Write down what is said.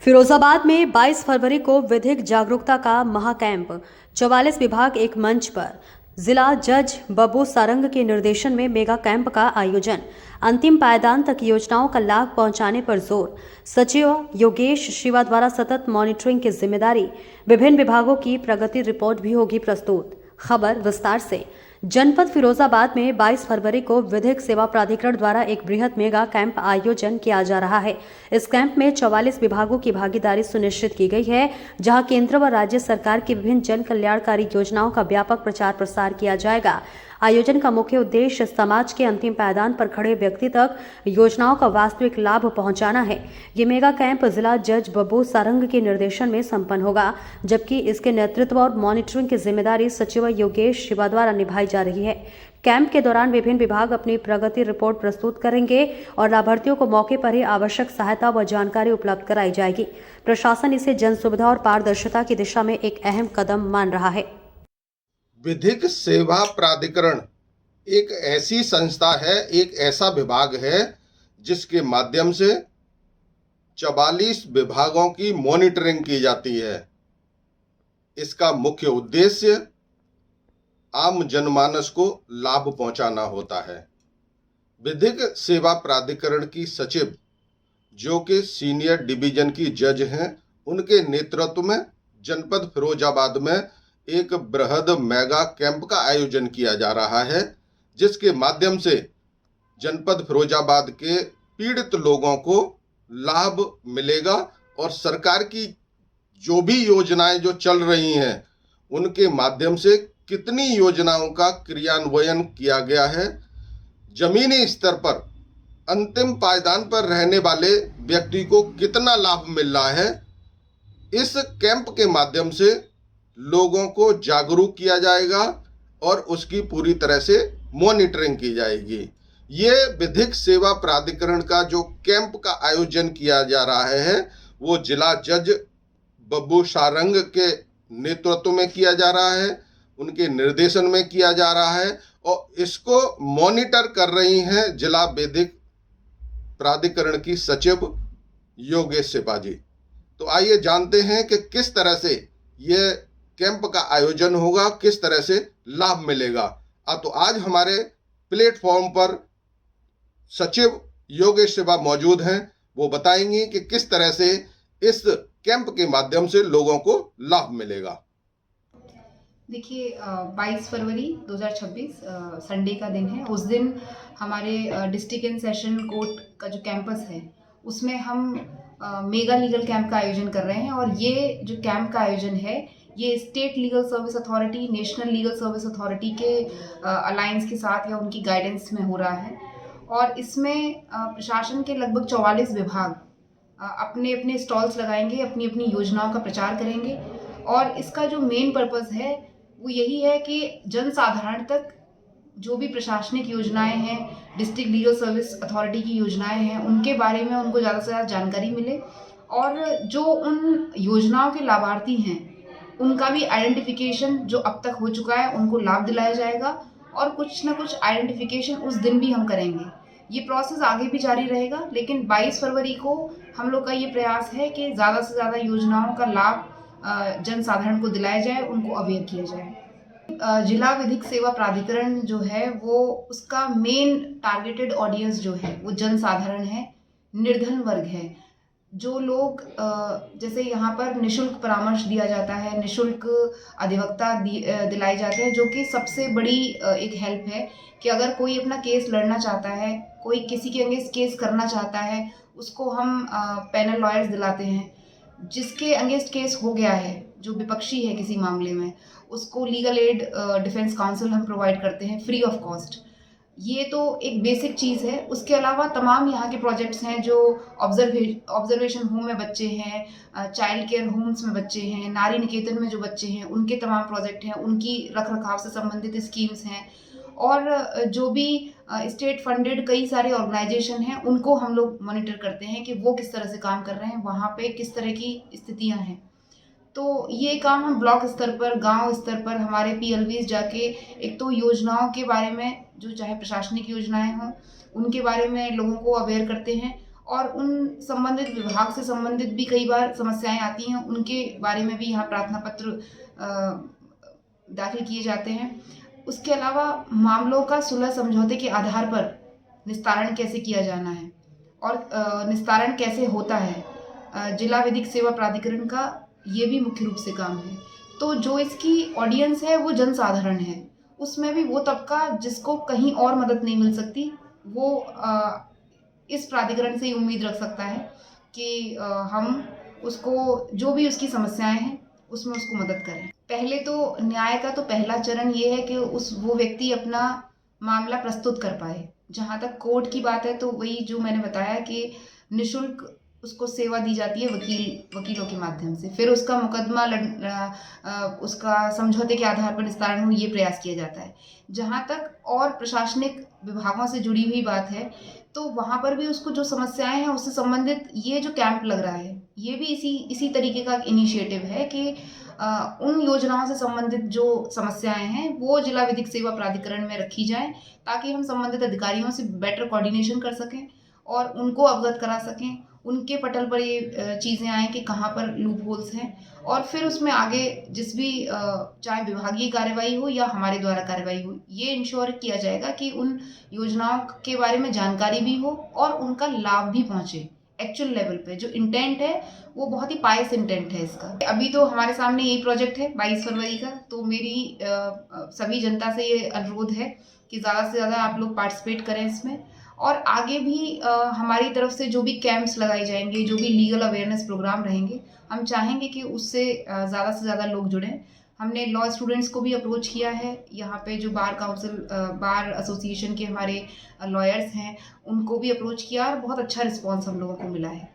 फिरोजाबाद में 22 फरवरी को विधिक जागरूकता का महाकैंप 44 विभाग एक मंच पर जिला जज बब्बू सारंग के निर्देशन में मेगा कैंप का आयोजन। अंतिम पायदान तक योजनाओं का लाभ पहुंचाने पर जोर। सचिव योगेश शिवा द्वारा सतत मॉनिटरिंग की जिम्मेदारी। विभिन्न विभागों की प्रगति रिपोर्ट भी होगी प्रस्तुत। खबर विस्तार से। जनपद फिरोजाबाद में 22 फरवरी को विधिक सेवा प्राधिकरण द्वारा एक बृहद मेगा कैंप आयोजन किया जा रहा है। इस कैंप में 44 विभागों की भागीदारी सुनिश्चित की गई है, जहां केंद्र व राज्य सरकार की विभिन्न जन कल्याणकारी योजनाओं का व्यापक प्रचार प्रसार किया जाएगा। आयोजन का मुख्य उद्देश्य समाज के अंतिम पायदान पर खड़े व्यक्ति तक योजनाओं का वास्तविक लाभ पहुंचाना है। ये मेगा कैंप जिला जज बब्बू सारंग के निर्देशन में संपन्न होगा, जबकि इसके नेतृत्व और मॉनिटरिंग की जिम्मेदारी सचिव योगेश शिवा द्वारा निभाई जा रही है। कैंप के दौरान विभिन्न विभाग अपनी प्रगति रिपोर्ट प्रस्तुत करेंगे और लाभार्थियों को मौके पर ही आवश्यक सहायता व जानकारी उपलब्ध कराई जाएगी। प्रशासन इसे जन सुविधा और पारदर्शिता की दिशा में एक अहम कदम मान रहा है। विधिक सेवा प्राधिकरण एक ऐसी संस्था है, एक ऐसा विभाग है जिसके माध्यम से 44 विभागों की मॉनिटरिंग की जाती है। इसका मुख्य उद्देश्य आम जनमानस को लाभ पहुंचाना होता है। विधिक सेवा प्राधिकरण की सचिव, जो कि सीनियर डिवीजन की जज हैं, उनके नेतृत्व में जनपद फिरोजाबाद में एक बृहद मेगा कैंप का आयोजन किया जा रहा है, जिसके माध्यम से जनपद फिरोजाबाद के पीड़ित लोगों को लाभ मिलेगा और सरकार की जो भी योजनाएं जो चल रही हैं उनके माध्यम से कितनी योजनाओं का क्रियान्वयन किया गया है, जमीनी स्तर पर अंतिम पायदान पर रहने वाले व्यक्ति को कितना लाभ मिल रहा है। इस कैंप के माध्यम से लोगों को जागरूक किया जाएगा और उसकी पूरी तरह से मॉनिटरिंग की जाएगी। ये विधिक सेवा प्राधिकरण का जो कैंप का आयोजन किया जा रहा है वो जिला जज बब्बू सारंग के नेतृत्व में किया जा रहा है, उनके निर्देशन में किया जा रहा है और इसको मॉनिटर कर रही हैं जिला विधिक प्राधिकरण की सचिव योगेश शिवा जी। तो आइए जानते हैं कि किस तरह से ये कैंप का आयोजन होगा, किस तरह से लाभ मिलेगा। तो आज हमारे प्लेटफॉर्म पर सचिव योगेश शिवा मौजूद हैं, वो बताएंगे कि किस तरह से इस कैंप के माध्यम से लोगों को लाभ मिलेगा। देखिए, 22 फरवरी 2026 संडे का दिन है। उस दिन हमारे डिस्ट्रिक्ट एंड सेशन कोर्ट का जो कैंपस है उसमें हम मेगा लीगल कैंप का आयोजन कर रहे हैं और ये जो कैंप का आयोजन है ये state legal service authority, national legal service authority के अलायंस के साथ या उनकी गाइडेंस में हो रहा है। और इसमें प्रशासन के लगभग 44 विभाग अपने अपने स्टॉल्स लगाएंगे, अपनी अपनी योजनाओं का प्रचार करेंगे और इसका जो मेन पर्पस है वो यही है कि जन साधारण तक जो भी प्रशासनिक योजनाएं हैं, डिस्ट्रिक्ट लीगल सर्विस अथॉरिटी की योजनाएं हैं, उनके बारे में उनको ज़्यादा से ज़्यादा जानकारी मिले और जो उन योजनाओं के लाभार्थी हैं उनका भी आइडेंटिफिकेशन जो अब तक हो चुका है उनको लाभ दिलाया जाएगा और कुछ ना कुछ आइडेंटिफिकेशन उस दिन भी हम करेंगे। ये प्रोसेस आगे भी जारी रहेगा, लेकिन 22 फरवरी को हम लोग का ये प्रयास है कि ज़्यादा से ज़्यादा योजनाओं का लाभ जन साधारण को दिलाया जाए, उनको अवेयर किया जाए। जिला विधिक सेवा प्राधिकरण जो है वो उसका मेन टारगेटेड ऑडियंस जो है वो जन साधारण है, निर्धन वर्ग है। जो लोग जैसे यहाँ पर निशुल्क परामर्श दिया जाता है, निशुल्क अधिवक्ता दिलाए जाते हैं, जो कि सबसे बड़ी एक हेल्प है कि अगर कोई अपना केस लड़ना चाहता है, कोई किसी के अगेंस्ट केस करना चाहता है, उसको हम पैनल लॉयर्स दिलाते हैं। जिसके अगेंस्ट केस हो गया है, जो विपक्षी है किसी मामले में, उसको लीगल एड डिफेंस काउंसिल हम प्रोवाइड करते हैं फ्री ऑफ कॉस्ट। ये तो एक बेसिक चीज़ है। उसके अलावा तमाम यहाँ के प्रोजेक्ट्स हैं जो ऑब्जर्वेशन होम में बच्चे हैं, चाइल्ड केयर होम्स में बच्चे हैं, नारी निकेतन में जो बच्चे हैं उनके तमाम प्रोजेक्ट हैं, उनकी रख रखाव से संबंधित स्कीम्स हैं और जो भी स्टेट फंडेड कई सारे ऑर्गेनाइजेशन हैं उनको हम लोग मॉनिटर करते हैं कि वो किस तरह से काम कर रहे हैं, वहाँ पे किस तरह की स्थितियाँ हैं। तो ये काम हम ब्लॉक स्तर पर, गांव स्तर पर हमारे PLVs जाके एक तो योजनाओं के बारे में, जो चाहे प्रशासनिक योजनाएं हों, उनके बारे में लोगों को अवेयर करते हैं और उन संबंधित विभाग से संबंधित भी कई बार समस्याएं आती हैं, उनके बारे में भी यहाँ प्रार्थना पत्र दाखिल किए जाते हैं। उसके अलावा मामलों का सुलह समझौते के आधार पर निस्तारण कैसे किया जाना है और निस्तारण कैसे होता है, जिला विधिक सेवा प्राधिकरण का ये भी मुख्य रूप से काम है। तो जो इसकी ऑडियंस है वो जनसाधारण है, उसमें भी वो तबका जिसको कहीं और मदद नहीं मिल सकती, वो इस प्राधिकरण से ही उम्मीद रख सकता है कि हम उसको जो भी उसकी समस्याएं हैं उसमें उसको मदद करें। पहले तो न्याय का तो पहला चरण ये है कि वो व्यक्ति अपना मामला प्रस्तुत कर पाए। जहाँ तक कोर्ट की बात है तो वही जो मैंने बताया कि निःशुल्क उसको सेवा दी जाती है वकीलों के माध्यम से। फिर उसका मुकदमा उसका समझौते के आधार पर निस्तारण हो, ये प्रयास किया जाता है। जहाँ तक और प्रशासनिक विभागों से जुड़ी हुई बात है तो वहाँ पर भी उसको जो समस्याएं हैं उससे संबंधित ये जो कैंप लग रहा है ये भी इसी तरीके का इनिशिएटिव है कि उन योजनाओं से संबंधित जो समस्याएं हैं वो जिला विधिक सेवा प्राधिकरण में रखी जाएं, ताकि हम संबंधित अधिकारियों से बेटर कोऑर्डिनेशन कर सकें और उनको अवगत करा सकें, उनके पटल पर ये चीज़ें आएँ कि कहाँ पर लूप होल्स हैं, और फिर उसमें आगे जिस भी चाहे विभागीय कार्रवाई हो या हमारे द्वारा कार्रवाई हो, ये इंश्योर किया जाएगा कि उन योजनाओं के बारे में जानकारी भी हो और उनका लाभ भी पहुँचे एक्चुअल लेवल पे। जो इंटेंट है वो बहुत ही पायस इंटेंट है इसका। अभी तो हमारे सामने यही प्रोजेक्ट है 22 फरवरी का, तो मेरी सभी जनता से ये अनुरोध है कि ज़्यादा से ज़्यादा आप लोग पार्टिसिपेट करें इसमें, और आगे भी हमारी तरफ से जो भी कैंप्स लगाए जाएंगे, जो भी लीगल अवेयरनेस प्रोग्राम रहेंगे, हम चाहेंगे कि उससे ज़्यादा से ज़्यादा लोग जुड़ें। हमने लॉ स्टूडेंट्स को भी अप्रोच किया है, यहाँ पे जो बार एसोसिएशन के हमारे लॉयर्स हैं उनको भी अप्रोच किया और बहुत अच्छा रिस्पॉन्स हम लोगों को मिला है।